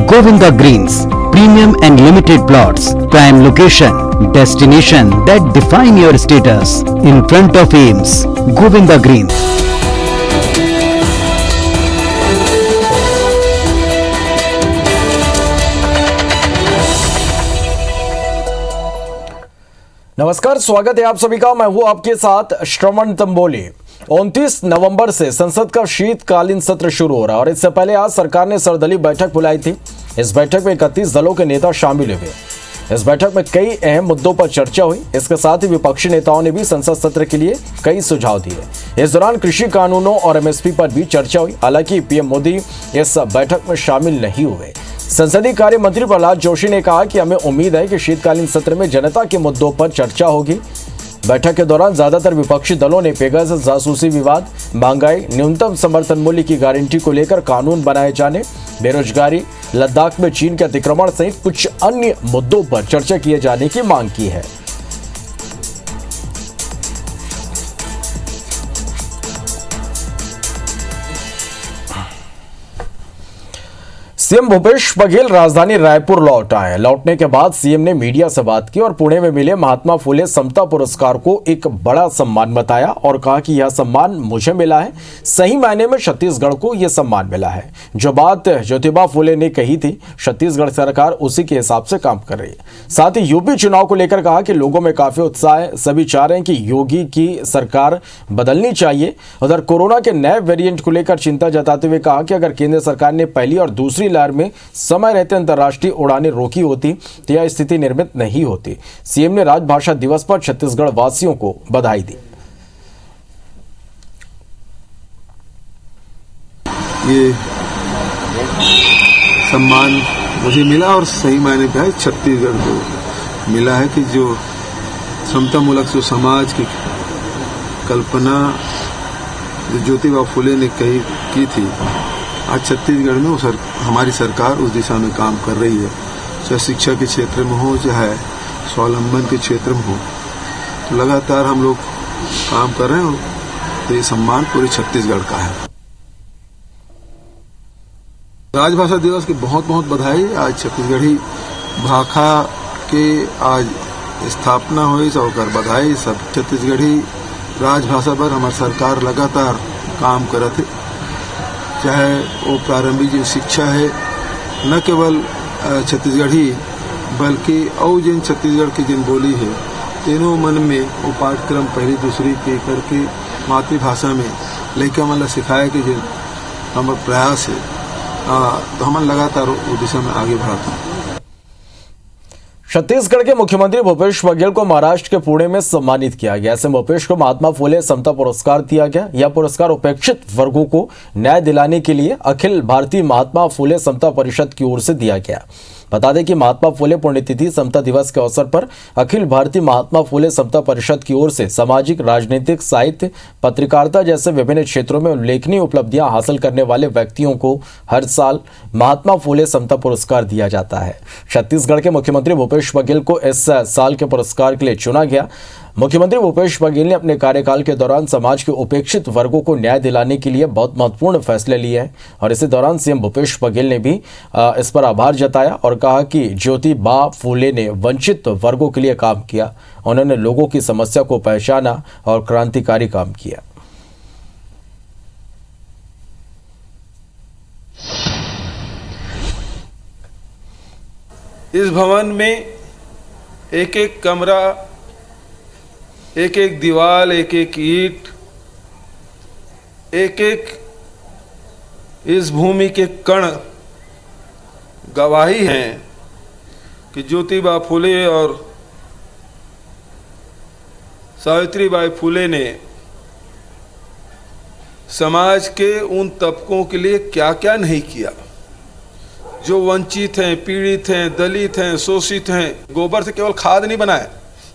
Govinda Greens, premium and limited plots, prime location, destination that define your status. In front of Ames, Govinda Greens. नमस्कार, स्वागत है आप सभी का। मैं हूं आपके साथ श्रवण तंबोली। 29 नवंबर से संसद का शीतकालीन सत्र शुरू हो रहा है और इससे पहले आज सरकार ने सर्वदलीय बैठक बुलाई थी। इस बैठक में 31 दलों के नेता शामिल हुए। इस बैठक में कई अहम मुद्दों पर चर्चा हुई। इसके साथ ही विपक्षी नेताओं ने भी संसद सत्र के लिए कई सुझाव दिए। इस दौरान कृषि कानूनों और एमएसपी पर भी चर्चा हुई। हालांकि पीएम मोदी इस बैठक में शामिल नहीं हुए। संसदीय कार्य मंत्री प्रहलाद जोशी ने कहा कि हमें उम्मीद है कि शीतकालीन सत्र में जनता के मुद्दों पर चर्चा होगी। बैठक के दौरान ज्यादातर विपक्षी दलों ने पेगासस जासूसी विवाद, महंगाई, न्यूनतम समर्थन मूल्य की गारंटी को लेकर कानून बनाए जाने, बेरोजगारी, लद्दाख में चीन के अतिक्रमण सहित कुछ अन्य मुद्दों पर चर्चा किए जाने की मांग की है। सीएम भूपेश बघेल राजधानी रायपुर लौट आए। लौटने के बाद सीएम ने मीडिया से बात की और पुणे में मिले महात्मा फुले समता पुरस्कार को एक बड़ा सम्मान बताया और कहा कि यह सम्मान मुझे मिला है। सही मायने में छत्तीसगढ़ को यह सम्मान मिला है। जो बात ज्योतिबा फुले ने कही थी, छत्तीसगढ़ सरकार उसी के हिसाब से काम कर रही है। साथ ही यूपी चुनाव को लेकर कहा कि लोगों में काफी उत्साह है। सभी चाह रहे हैं कि योगी की सरकार बदलनी चाहिए। उधर कोरोना के नए वेरिएंट को लेकर चिंता जताते हुए कहा कि अगर केंद्र सरकार ने पहली और दूसरी में समय रहते अंतर्राष्ट्रीय उड़ानें रोकी होती तो यह स्थिति निर्मित नहीं होती। सीएम ने राजभाषा दिवस पर छत्तीसगढ़ वासियों को बधाई दी। ये सम्मान मुझे मिला और सही मायने पे है छत्तीसगढ़ को मिला है कि जो समतामूलक जो समाज की कल्पना जो ज्योतिबा फुले ने की थी, आज छत्तीसगढ़ में हमारी सरकार उस दिशा में काम कर रही है। चाहे शिक्षा के क्षेत्र में हो, चाहे स्वावलंबन के क्षेत्र में हो, तो लगातार हम लोग काम कर रहे हैं। तो ये सम्मान पूरे छत्तीसगढ़ का है। राजभाषा दिवस की बहुत बहुत बधाई। आज छत्तीसगढ़ी भाषा के आज स्थापना हुई, सबकर बधाई। सब छत्तीसगढ़ी राजभाषा पर हमारी सरकार लगातार काम करत है। चाहे वो प्रारंभिक जो शिक्षा है, न केवल छत्तीसगढ़ी बल्कि और जिन छत्तीसगढ़ की जिन बोली है, तीनों मन में वो पाठ्यक्रम पहली दूसरी के करके मातृभाषा में लेकर मतलब सिखाए कि जो हमारा प्रयास है, तो हम लगातार वो दिशा में आगे बढ़ाते हैं। छत्तीसगढ़ के मुख्यमंत्री भूपेश बघेल को महाराष्ट्र के पुणे में सम्मानित किया गया। ऐसे भूपेश को महात्मा फुले समता पुरस्कार दिया गया। यह पुरस्कार उपेक्षित वर्गों को न्याय दिलाने के लिए अखिल भारतीय महात्मा फुले समता परिषद की ओर से दिया गया। बता दें कि महात्मा फुले पुण्यतिथि समता दिवस के अवसर पर अखिल भारतीय महात्मा फुले समता परिषद की ओर से सामाजिक, राजनीतिक, साहित्य, पत्रकारिता जैसे विभिन्न क्षेत्रों में उल्लेखनीय उपलब्धियां हासिल करने वाले व्यक्तियों को हर साल महात्मा फुले समता पुरस्कार दिया जाता है। छत्तीसगढ़ के मुख्यमंत्री भूपेश बघेल को इस साल के पुरस्कार के लिए चुना गया। मुख्यमंत्री भूपेश बघेल ने अपने कार्यकाल के दौरान समाज के उपेक्षित वर्गों को न्याय दिलाने के लिए बहुत महत्वपूर्ण फैसले लिए हैं और इसी दौरान सीएम भूपेश बघेल ने भी इस पर आभार जताया और कहा कि ज्योतिबा फुले ने वंचित वर्गों के लिए काम किया। उन्होंने लोगों की समस्या को पहचाना और क्रांतिकारी काम किया। इस भवन में एक एक कमरा, एक एक दीवार, एक एक ईंट, एक एक इस भूमि के कण गवाही हैं कि ज्योतिबा फुले और सावित्रीबाई फुले ने समाज के उन तबकों के लिए क्या क्या नहीं किया, जो वंचित हैं, पीड़ित हैं, दलित हैं, शोषित हैं। गोबर से केवल खाद नहीं बनाया,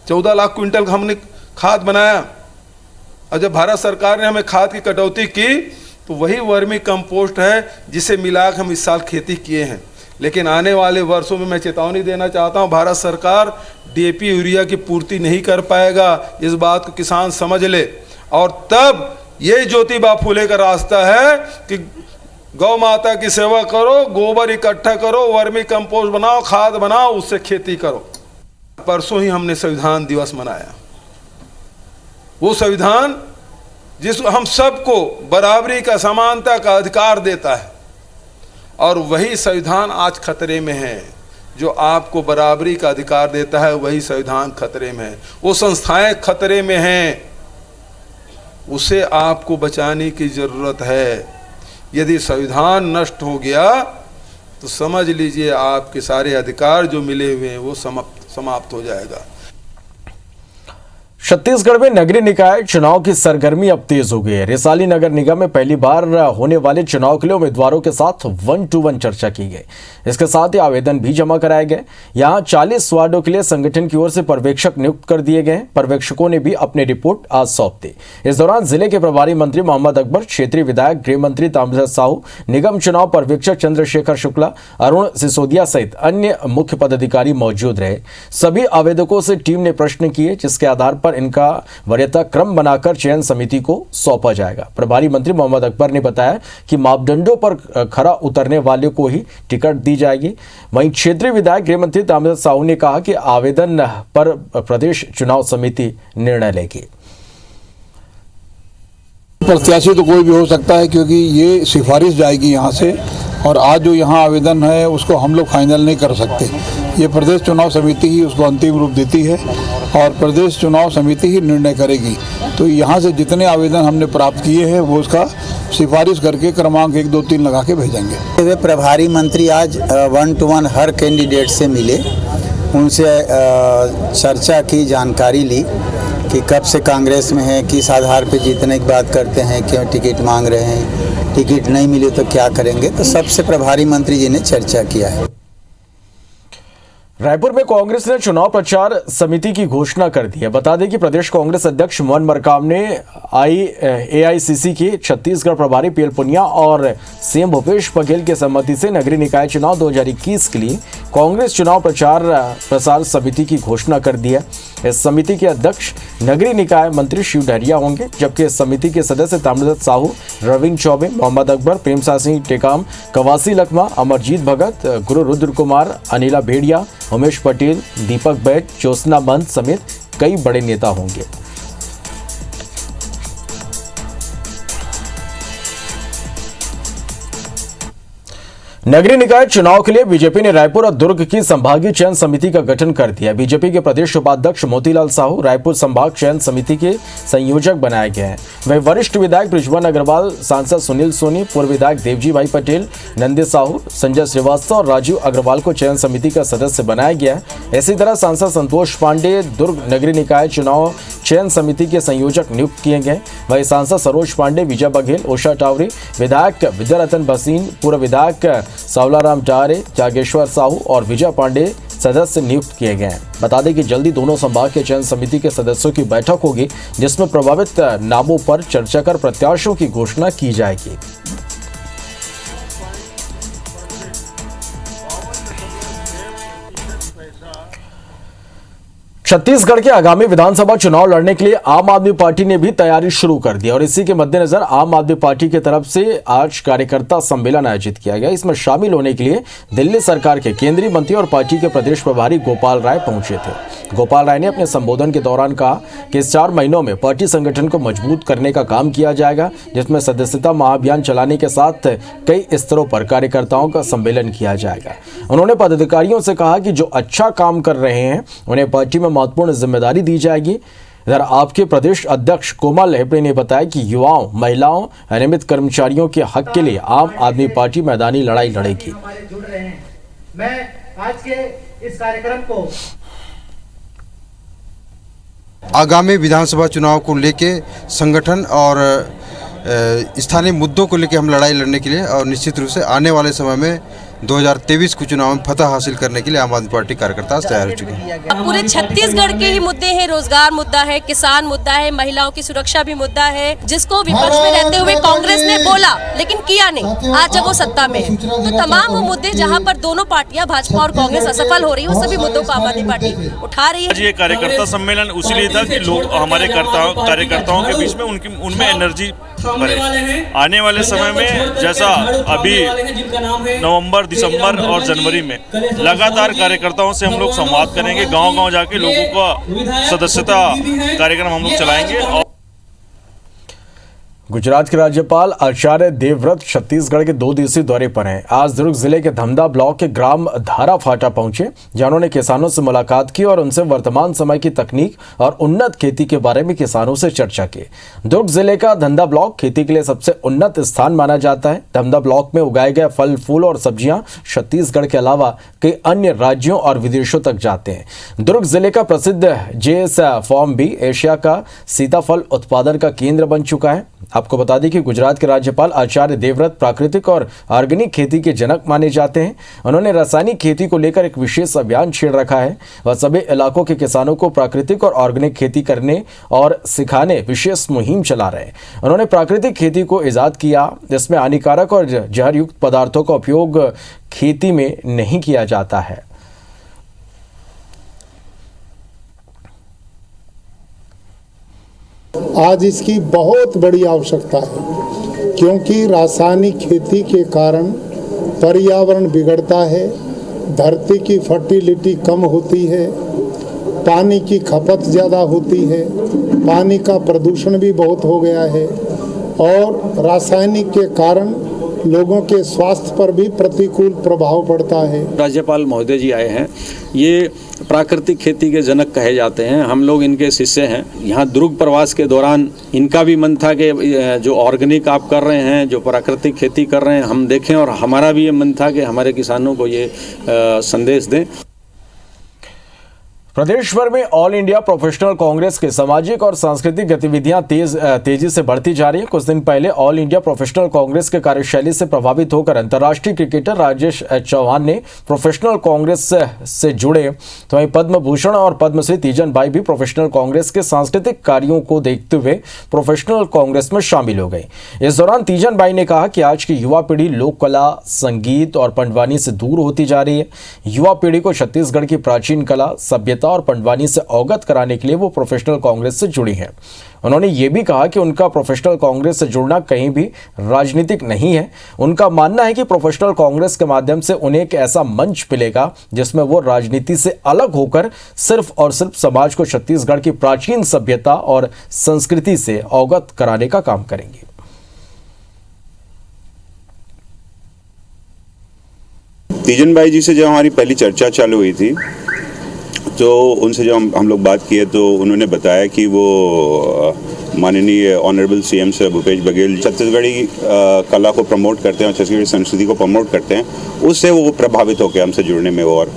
14 लाख क्विंटल हमने खाद बनाया और जब भारत सरकार ने हमें खाद की कटौती की तो वही वर्मी कंपोस्ट है जिसे मिलाकर हम इस साल खेती किए हैं। लेकिन आने वाले वर्षों में मैं चेतावनी देना चाहता हूं, भारत सरकार डीएपी यूरिया की पूर्ति नहीं कर पाएगा। इस बात को किसान समझ ले और तब ये ज्योतिबा फुले का रास्ता है कि गौ माता की सेवा करो, गोबर इकट्ठा करो, वर्मी कंपोस्ट बनाओ, खाद बनाओ, उससे खेती करो। परसों ही हमने संविधान दिवस मनाया। वो संविधान जिस हम सबको बराबरी का, समानता का अधिकार देता है, और वही संविधान आज खतरे में है। जो आपको बराबरी का अधिकार देता है वही संविधान खतरे में है। वो संस्थाएं खतरे में हैं, उसे आपको बचाने की जरूरत है। यदि संविधान नष्ट हो गया तो समझ लीजिए आपके सारे अधिकार जो मिले हुए हैं वो समाप्त हो जाएगा। छत्तीसगढ़ में नगरीय निकाय चुनाव की सरगर्मी अब तेज हो गई है। रिसाली नगर निगम में पहली बार होने वाले चुनाव के लिए उम्मीदवारों के साथ 1-to-1 चर्चा की गई। इसके साथ ही आवेदन भी जमा कराए गए। यहां 40 वार्डों के लिए संगठन की ओर से पर्यवेक्षक नियुक्त कर दिए गए। पर्यवेक्षकों ने भी अपनी रिपोर्ट आज सौंप दी। इस दौरान जिले के प्रभारी मंत्री मोहम्मद अकबर, क्षेत्रीय विधायक गृह मंत्री ताम्रध्वज साहू, निगम चुनाव पर्यवेक्षक चंद्रशेखर शुक्ला, अरुण सिसोदिया सहित अन्य मुख्य पदाधिकारी मौजूद रहे। सभी आवेदकों से टीम ने प्रश्न किए, जिसके आधार पर इनका वरीयता क्रम बनाकर चयन समिति को सौंपा जाएगा। प्रभारी मंत्री मोहम्मद अकबर ने बताया कि मापदंडों पर खरा उतरने वाले को ही टिकट दी जाएगी। वहीं क्षेत्रीय विधायक गृह मंत्री ताम्रध्वज साहू ने कहा कि आवेदन पर प्रदेश चुनाव समिति निर्णय लेगी। प्रत्याशी तो कोई भी हो सकता है, क्योंकि ये सिफारिश जाएगी यहाँ से, और आज जो यहाँ आवेदन है उसको हम लोग फाइनल नहीं कर सकते। ये प्रदेश चुनाव समिति ही उसको अंतिम रूप देती है और प्रदेश चुनाव समिति ही निर्णय करेगी। तो यहाँ से जितने आवेदन हमने प्राप्त किए हैं वो उसका सिफारिश करके क्रमांक 1, 2, 3 लगा के भेजेंगे। वे प्रभारी मंत्री आज 1-to-1 हर कैंडिडेट से मिले, उनसे चर्चा की, जानकारी ली कि कब से कांग्रेस में है, किस आधार पर जीतने की बात करते हैं, क्यों टिकट मांग रहे हैं, टिकट नहीं मिले तो क्या करेंगे। तो सबसे प्रभारी मंत्री जी ने चर्चा किया है। रायपुर में कांग्रेस ने चुनाव प्रचार समिति की घोषणा कर दी है। बता दें कि प्रदेश कांग्रेस अध्यक्ष मोहन मरकाम ने AICC के छत्तीसगढ़ प्रभारी पीएल पुनिया और सीएम भूपेश बघेल की सहमति से नगरीय निकाय चुनाव 2021 के लिए कांग्रेस चुनाव प्रसार समिति की घोषणा कर दी है। इस समिति के अध्यक्ष नगरीय निकाय मंत्री शिव डहरिया होंगे, जबकि इस समिति के सदस्य ताम्रध्वज साहू, रविंद्र चौबे, मोहम्मद अकबर, प्रेमसाद सिंह टेकाम, कवासी लखमा, अमरजीत भगत, गुरु रुद्र कुमार, अनिला भेड़िया, उमेश पटेल, दीपक बैद, ज्योत्सना मंद समेत कई बड़े नेता होंगे। नगरीय निकाय चुनाव के लिए बीजेपी ने रायपुर और दुर्ग की संभागीय चयन समिति का गठन कर दिया। बीजेपी के प्रदेश उपाध्यक्ष मोतीलाल साहू रायपुर संभाग चयन समिति के संयोजक बनाए गए हैं। वहीं वरिष्ठ विधायक बृजमोहन अग्रवाल, सांसद सुनील सोनी, पूर्व विधायक देवजी भाई पटेल, नंदे साहू, संजय श्रीवास्तव और राजीव अग्रवाल को चयन समिति का सदस्य बनाया गया है। इसी तरह सांसद संतोष पांडे दुर्ग नगरीय निकाय चुनाव चयन समिति के संयोजक नियुक्त किए गए। वहीं सांसद सरोज पांडे, विजय बघेल, उषा टावरे, विधायक विद्यारतन भसीन, पूर्व विधायक सावलाराम टारे, जागेश्वर साहू और विजय पांडे सदस्य नियुक्त किए गए हैं। बता दें कि जल्दी दोनों संभाग के चयन समिति के सदस्यों की बैठक होगी, जिसमें प्रभावित नामों पर चर्चा कर प्रत्याशियों की घोषणा की जाएगी। छत्तीसगढ़ के आगामी विधानसभा चुनाव लड़ने के लिए आम आदमी पार्टी ने भी तैयारी शुरू कर दी और इसी के मद्देनजर आम आदमी पार्टी की तरफ से आज कार्यकर्ता सम्मेलन आयोजित किया गया। इसमें शामिल होने के लिए दिल्ली सरकार के केंद्रीय मंत्री और पार्टी के प्रदेश प्रभारी गोपाल राय पहुंचे थे। गोपाल राय ने अपने संबोधन के दौरान कहा कि इस 4 महीनों में पार्टी संगठन को मजबूत करने का काम किया जाएगा, जिसमें सदस्यता महाअभियान चलाने के साथ कई स्तरों पर कार्यकर्ताओं का सम्मेलन किया जाएगा। उन्होंने पदाधिकारियों से कहा कि जो अच्छा काम कर रहे हैं उन्हें पार्टी में महत्वपूर्ण जिम्मेदारी दी जाएगी। इधर आपके प्रदेश अध्यक्ष कोमल हेपड़े ने बताया कि युवाओं, महिलाओं, नियमित कर्मचारियों के हक के लिए आम आदमी पार्टी मैदानी लड़ाई लड़ेगी। मैं आज के इस कार्यक्रम को आगामी विधानसभा चुनाव को लेके संगठन और स्थानीय मुद्दों को लेकर हम लड़ाई लड़ने के लिए और निश्चित रूप से आने वाले समय में 2023 को चुनाव में फतह हासिल करने के लिए आम आदमी पार्टी कार्यकर्ता तैयार हो चुके हैं। पूरे छत्तीसगढ़ के ही मुद्दे हैं, रोजगार मुद्दा है, किसान मुद्दा है, महिलाओं की सुरक्षा भी मुद्दा है, जिसको विपक्ष में रहते हुए कांग्रेस ने बोला लेकिन किया नहीं। आज जब वो सत्ता में है तो तमाम वो मुद्दे जहाँ पर दोनों पार्टियां भाजपा और कांग्रेस असफल हो रही है, वो सभी मुद्दों को आम आदमी पार्टी उठा रही है। ये कार्यकर्ता सम्मेलन उसीलिए था कि लोग हमारे कार्यकर्ताओं के बीच में उनमें एनर्जी आने वाले समय में जैसा अभी नवंबर, दिसंबर और जनवरी में लगातार कार्यकर्ताओं से हम लोग संवाद करेंगे, गांव-गांव जाके लोगों का सदस्यता कार्यक्रम हम लोग चलाएंगे। और गुजरात के राज्यपाल आचार्य देवव्रत छत्तीसगढ़ के 2 दिवसीय दौरे पर हैं। आज दुर्ग जिले के धमधा ब्लॉक के ग्राम धारा फाटा पहुंचे, जहां उन्होंने किसानों से मुलाकात की और उनसे वर्तमान समय की तकनीक और उन्नत खेती के बारे में किसानों से चर्चा की। दुर्ग जिले का धमधा ब्लॉक खेती के लिए सबसे उन्नत स्थान माना जाता है। धमधा ब्लॉक में उगाए गए फल, फूल और सब्जियां छत्तीसगढ़ के अलावा कई अन्य राज्यों और विदेशों तक जाते हैं। दुर्ग जिले का प्रसिद्ध जेएस फार्म भी एशिया का सीताफल उत्पादन का केंद्र बन चुका है। आपको बता दें कि गुजरात के राज्यपाल आचार्य देवव्रत प्राकृतिक और ऑर्गेनिक खेती के जनक माने जाते हैं। उन्होंने रासायनिक खेती को लेकर एक विशेष अभियान छेड़ रखा है। वह सभी इलाकों के किसानों को प्राकृतिक और ऑर्गेनिक खेती करने और सिखाने विशेष मुहिम चला रहे हैं। उन्होंने प्राकृतिक खेती को इजाद किया, जिसमें हानिकारक और जहरयुक्त पदार्थों का उपयोग खेती में नहीं किया जाता है। आज इसकी बहुत बड़ी आवश्यकता है, क्योंकि रासायनिक खेती के कारण पर्यावरण बिगड़ता है, धरती की फर्टिलिटी कम होती है, पानी की खपत ज़्यादा होती है, पानी का प्रदूषण भी बहुत हो गया है और रासायनिक के कारण लोगों के स्वास्थ्य पर भी प्रतिकूल प्रभाव पड़ता है। राज्यपाल महोदय जी आए हैं, ये प्राकृतिक खेती के जनक कहे जाते हैं, हम लोग इनके शिष्य हैं। यहाँ दुर्ग प्रवास के दौरान इनका भी मन था कि जो ऑर्गेनिक आप कर रहे हैं, जो प्राकृतिक खेती कर रहे हैं, हम देखें, और हमारा भी ये मन था कि हमारे किसानों को ये संदेश दें। प्रदेश भर में ऑल इंडिया प्रोफेशनल कांग्रेस के सामाजिक और सांस्कृतिक गतिविधियां तेजी से बढ़ती जा रही है। कुछ दिन पहले ऑल इंडिया प्रोफेशनल कांग्रेस के कार्यशैली से प्रभावित होकर अंतर्राष्ट्रीय क्रिकेटर राजेश चौहान ने प्रोफेशनल कांग्रेस से जुड़े, तो वहीं पद्म भूषण और पद्मश्री तीजन बाई भी प्रोफेशनल कांग्रेस के सांस्कृतिक कार्यों को देखते हुए प्रोफेशनल कांग्रेस में शामिल हो गई। इस दौरान तीजन बाई ने कहा कि आज की युवा पीढ़ी लोक कला, संगीत और पंडवानी से दूर होती जा रही है। युवा पीढ़ी को छत्तीसगढ़ की प्राचीन कला, सभ्यता और पंडवानी से अवगत कराने के लिए वो प्रोफेशनल कांग्रेस से जुड़ी हैं। उन्होंने ये भी कहा कि उनका प्रोफेशनल कांग्रेस से जुड़ना कहीं भी राजनीतिक नहीं है। उनका मानना है कि प्रोफेशनल कांग्रेस के माध्यम से उन्हें एक ऐसा मंच मिलेगा जिसमें वो राजनीति से अलग होकर सिर्फ और सिर्फ समाज को छत्तीसगढ़ की प्राचीन सभ्यता और संस्कृति से अवगत कराने का काम करेंगे। तीजन बाई जी से जब हमारी पहली चर्चा चालू हुई थी, तो उनसे जब हम लोग बात किए तो उन्होंने बताया कि वो माननीय ऑनरेबल सीएम से भूपेश बघेल छत्तीसगढ़ी कला को प्रमोट करते हैं और छत्तीसगढ़ी संस्कृति को प्रमोट करते हैं, उससे वो प्रभावित होकर हमसे जुड़ने में वो और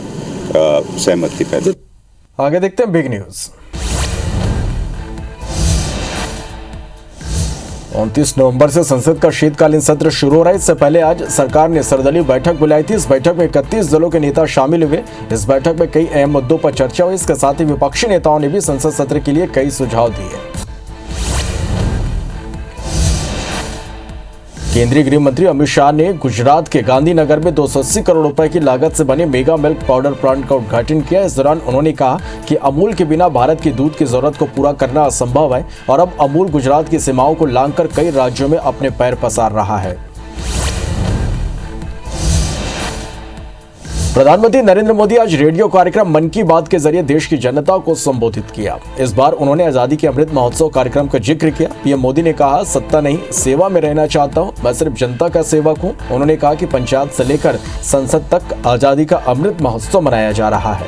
सहमत थी। आगे देखते हैं बिग न्यूज। 29 नवंबर से संसद का शीतकालीन सत्र शुरू हो रहा है। इससे पहले आज सरकार ने सर्वदलीय बैठक बुलाई थी। इस बैठक में 31 दलों के नेता शामिल हुए। इस बैठक में कई अहम मुद्दों पर चर्चा हुई। इसके साथ ही विपक्षी नेताओं ने भी संसद सत्र के लिए कई सुझाव दिए। केंद्रीय गृह मंत्री अमित शाह ने गुजरात के गांधीनगर में 280 करोड़ रुपए की लागत से बने मेगा मिल्क पाउडर प्लांट का उद्घाटन किया। इस दौरान उन्होंने कहा कि अमूल के बिना भारत की दूध की जरूरत को पूरा करना असंभव है और अब अमूल गुजरात की सीमाओं को लांघकर कई राज्यों में अपने पैर पसार रहा है। प्रधानमंत्री नरेंद्र मोदी आज रेडियो कार्यक्रम मन की बात के जरिए देश की जनता को संबोधित किया। इस बार उन्होंने आजादी के अमृत महोत्सव कार्यक्रम का जिक्र किया। पीएम मोदी ने कहा, सत्ता नहीं सेवा में रहना चाहता हूं, मैं सिर्फ जनता का सेवक हूं। उन्होंने कहा कि पंचायत से लेकर संसद तक आजादी का अमृत महोत्सव मनाया जा रहा है।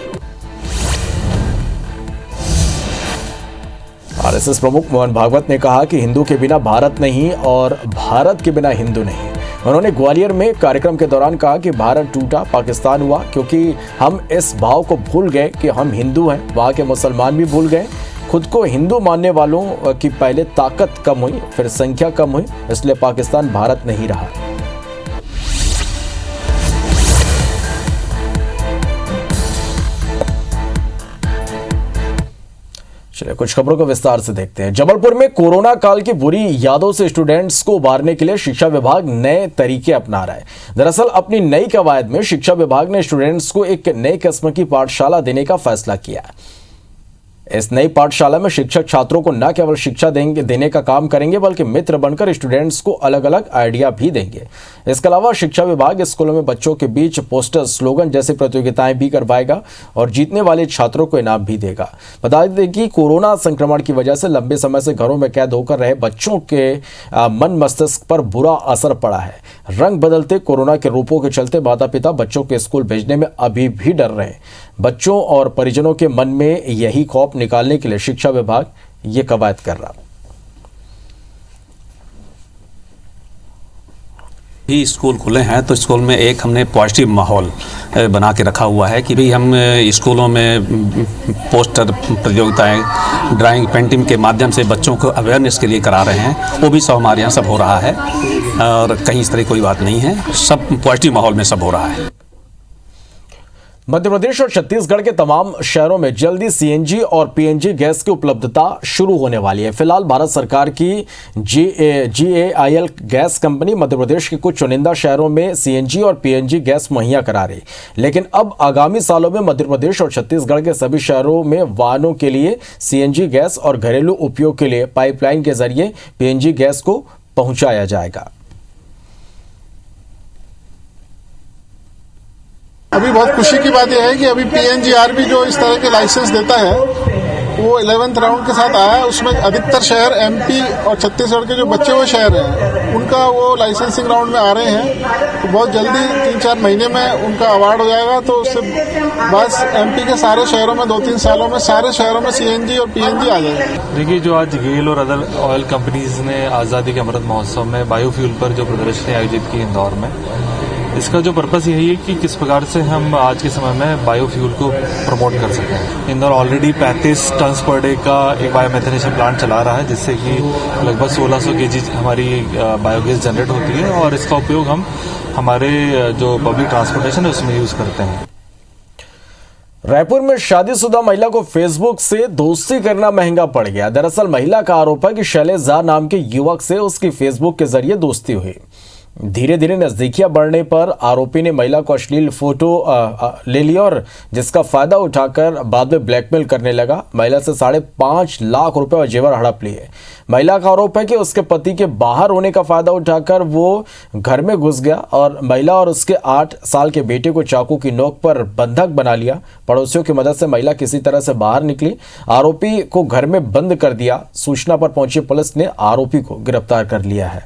आरएसएस प्रमुख मोहन भागवत ने कहा कि हिंदू के बिना भारत नहीं और भारत के बिना हिंदू नहीं। उन्होंने ग्वालियर में कार्यक्रम के दौरान कहा कि भारत टूटा, पाकिस्तान हुआ, क्योंकि हम इस भाव को भूल गए कि हम हिंदू हैं। वहाँ के मुसलमान भी भूल गए। खुद को हिंदू मानने वालों की पहले ताकत कम हुई, फिर संख्या कम हुई, इसलिए पाकिस्तान भारत नहीं रहा। चलिए कुछ खबरों को विस्तार से देखते हैं। जबलपुर में कोरोना काल की बुरी यादों से स्टूडेंट्स को उबारने के लिए शिक्षा विभाग नए तरीके अपना रहा है। दरअसल अपनी नई कवायद में शिक्षा विभाग ने स्टूडेंट्स को एक नए किस्म की पाठशाला देने का फैसला किया है। इस नई पाठशाला में शिक्षक छात्रों को न केवल शिक्षा देने का काम करेंगे बल्कि मित्र बनकर स्टूडेंट्स को अलग अलग आइडिया भी देंगे। इसके अलावा शिक्षा विभाग स्कूलों में बच्चों के बीच पोस्टर, स्लोगन जैसी प्रतियोगिताएं भी करवाएगा और जीतने वाले छात्रों को इनाम भी देगा। बता दें कि कोरोना संक्रमण की वजह से लंबे समय से घरों में कैद होकर रहे बच्चों के मन मस्तिष्क पर बुरा असर पड़ा है। रंग बदलते कोरोना के रूपों के चलते माता पिता बच्चों के स्कूल भेजने में अभी भी डर रहे हैं। बच्चों और परिजनों के मन में यही खौफ निकालने के लिए शिक्षा विभाग ये कवायद कर रहा है। ही स्कूल खुले हैं तो स्कूल में एक हमने पॉजिटिव माहौल बना के रखा हुआ है कि भाई हम स्कूलों में पोस्टर प्रतियोगिताएं, ड्राइंग, पेंटिंग के माध्यम से बच्चों को अवेयरनेस के लिए करा रहे हैं। वो भी सब हमारे यहाँ सब हो रहा है और कहीं इस तरह कोई बात नहीं है, सब पॉजिटिव माहौल में सब हो रहा है। मध्य प्रदेश और छत्तीसगढ़ के तमाम शहरों में जल्दी सीएनजी और पीएनजी गैस की उपलब्धता शुरू होने वाली है। फिलहाल भारत सरकार की GAIL gas company Madhya Pradesh के कुछ चुनिंदा शहरों में सीएनजी और पीएनजी गैस मुहैया करा रही, लेकिन अब आगामी सालों में मध्य प्रदेश और छत्तीसगढ़ के सभी शहरों में वाहनों के लिए सीएनजी गैस और घरेलू उपयोग के लिए पाइपलाइन के जरिए पीएनजी गैस को पहुंचाया जाएगा। अभी बहुत खुशी की बात यह है कि अभी PNGRB जो इस तरह के लाइसेंस देता है वो 11th राउंड के साथ आया है। उसमें अधिकतर शहर MP और छत्तीसगढ़ के जो बचे हुए शहर हैं उनका वो लाइसेंसिंग राउंड में आ रहे हैं। तो बहुत जल्दी 3-4 महीने में उनका अवार्ड हो जाएगा। तो उससे बस MP के सारे शहरों में 2-3 सालों में सारे शहरों में CNG और PNG आ जाएगा। देखिए, जो आज गेल और अदर ऑयल कंपनीज ने आज़ादी के अमृत महोत्सव में बायोफ्यूल पर जो प्रदर्शनी आयोजित की इंदौर में, इसका जो पर्पस यही है कि किस प्रकार से हम आज के समय में बायोफ्यूल को प्रमोट कर सकते हैं। Indore already 35 ton per day का एक बायोमेथेनेशन प्लांट चला रहा है, जिससे कि लगभग 1600 kg हमारी बायोगैस जनरेट होती है और इसका उपयोग हम हमारे जो पब्लिक ट्रांसपोर्टेशन है उसमें यूज करते हैं। रायपुर में शादीशुदा महिला को फेसबुक से दोस्ती करना महंगा पड़ गया। दरअसल महिला का आरोप है कि शैलेश झा नाम के युवक से उसकी फेसबुक के जरिए दोस्ती हुई। धीरे धीरे नजदीकियां बढ़ने पर आरोपी ने महिला को अश्लील फोटो ले लिया और जिसका फायदा उठाकर बाद में ब्लैकमेल करने लगा। महिला से 5.5 लाख रुपए और जेवर हड़प लिए। महिला का आरोप है कि उसके पति के बाहर होने का फायदा उठाकर वो घर में घुस गया और महिला और उसके 8 साल के बेटे को चाकू की नोक पर बंधक बना लिया। पड़ोसियों की मदद से महिला किसी तरह से बाहर निकली। आरोपी को घर में बंद कर दिया। सूचना पर पहुंची पुलिस ने आरोपी को गिरफ्तार कर लिया है।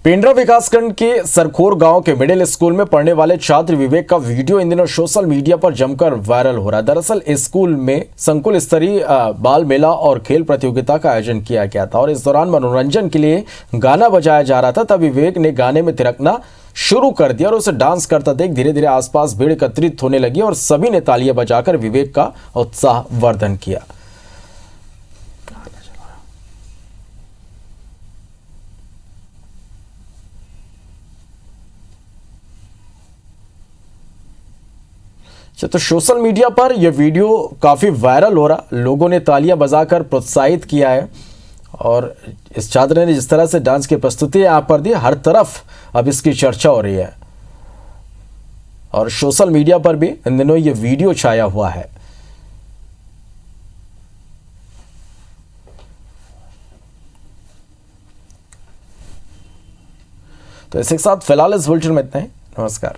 पेंड्रा विकासखंड के सरखोर गांव के मिडिल स्कूल में पढ़ने वाले छात्र विवेक का वीडियो इन दिनों सोशल मीडिया पर जमकर वायरल हो रहा है। दरअसल इस स्कूल में संकुल स्तरीय बाल मेला और खेल प्रतियोगिता का आयोजन किया गया था और इस दौरान मनोरंजन के लिए गाना बजाया जा रहा था। तब विवेक ने गाने में थिरकना शुरू कर दिया और उसे डांस करता देख धीरे धीरे आसपास भीड़ एकत्रित होने लगी और सभी ने तालियां बजाकर विवेक का उत्साहवर्धन किया। तो सोशल मीडिया पर यह वीडियो काफ़ी वायरल हो रहा, लोगों ने तालियां बजाकर प्रोत्साहित किया है और इस छात्र ने जिस तरह से डांस की प्रस्तुति यहाँ पर दी, हर तरफ अब इसकी चर्चा हो रही है और सोशल मीडिया पर भी इन दिनों ये वीडियो छाया हुआ है। तो इसके साथ फिलहाल इस बुलेटिन में इतना ही। नमस्कार।